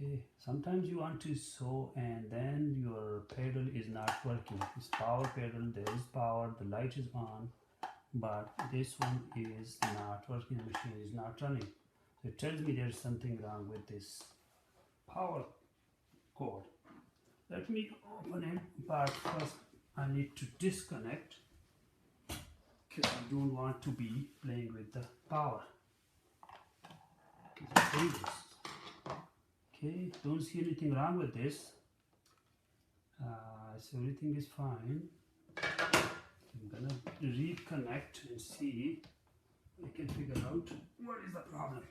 Okay, sometimes you want to sow and then your pedal is not working. It's power pedal, there is power, the light is on, but this one is not working, the machine is not running. So it tells me there's something wrong with this power cord. Let me open it, but first I need to disconnect because I don't want to be playing with the power. It's dangerous. Okay, don't see anything wrong with this. So everything is fine. I'm gonna reconnect and see if I can figure out what is the problem.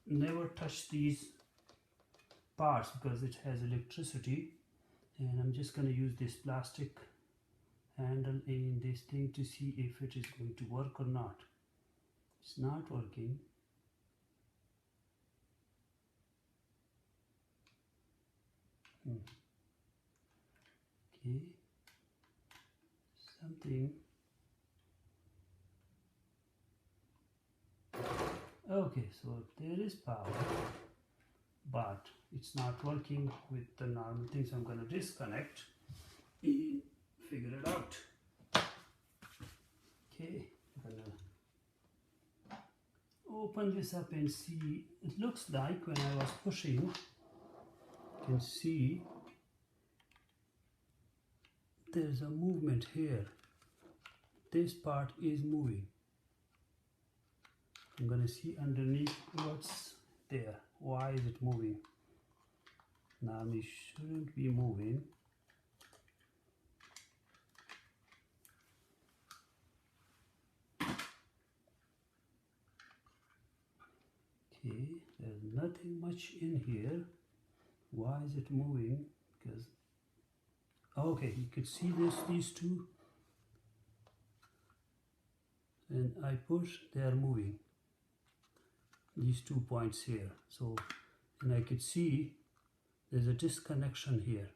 Never touch these parts because it has electricity, and I'm just gonna use this plastic handle in this thing to see if it is going to work or not. It's not working. Okay, something. Okay, so there is power, but it's not working with the normal things. I'm going to disconnect and figure it out. Okay, I'm going to open this up and see. It looks like when I was pushing, you can see there's a movement here. This part is moving. I'm gonna see underneath what's there. Why is it moving? Now it shouldn't be moving. Okay, there's nothing much in here. Why is it moving? Because okay, you could see these two, and I push, they are moving. These 2 points here. So, and I could see there's a disconnection here.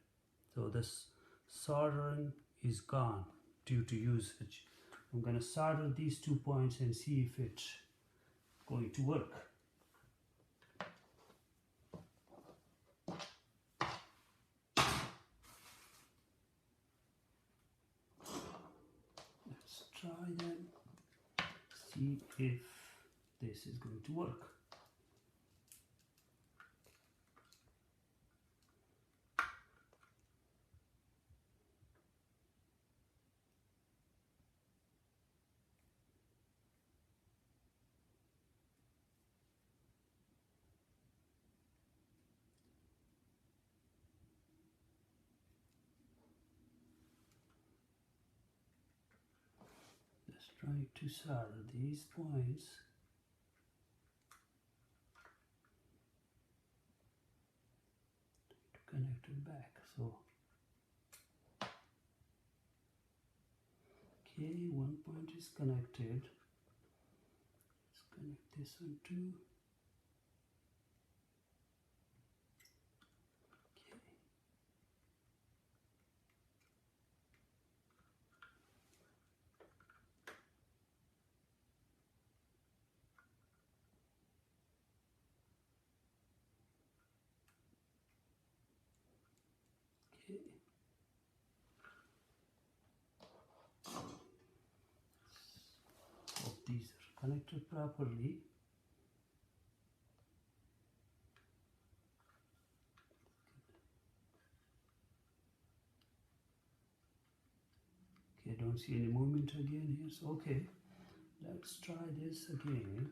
So this soldering is gone due to usage. I'm going to solder these 2 points and see if it's going to work. Let's try them. See if this is going to work. Let's try to solder these points. Connect it back. So okay, 1 point is connected. Let's connect this one too. Okay. Hope these are connected properly. Okay, don't see any movement again here. So okay, let's try this again.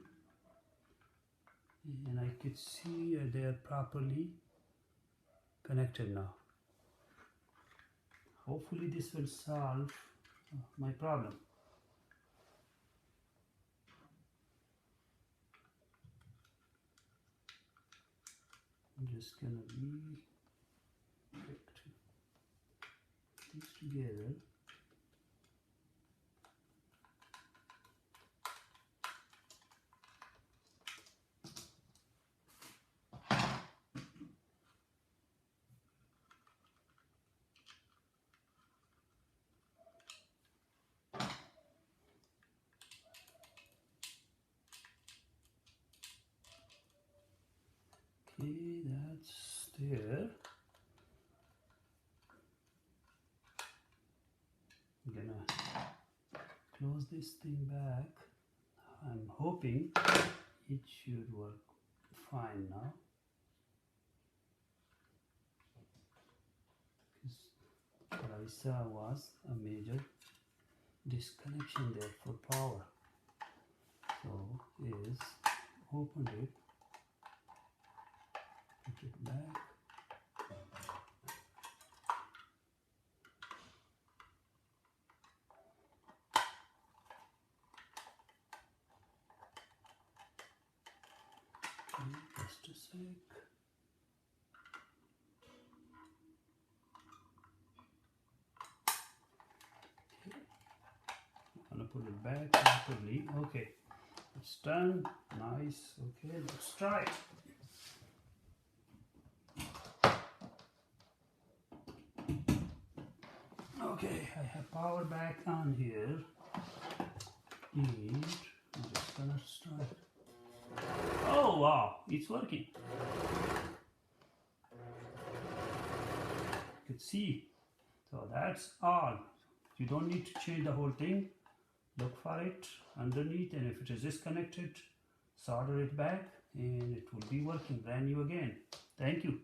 And I could see they are properly connected now. Hopefully this will solve my problem. I'm just gonna re-connect these together. Okay, that's there. I'm gonna close this thing back. I'm hoping it should work fine now. Because what I saw was a major disconnection there for power. So is opened it, put it back. Just a sec. Okay. I'm gonna put it back properly. Okay, it's done. Nice. Okay, let's try it. Okay, I have power back on here, and I'm just gonna start. Oh wow, it's working. You can see. So that's all. You don't need to change the whole thing. Look for it underneath, and if it is disconnected, solder it back and it will be working brand new again. Thank you.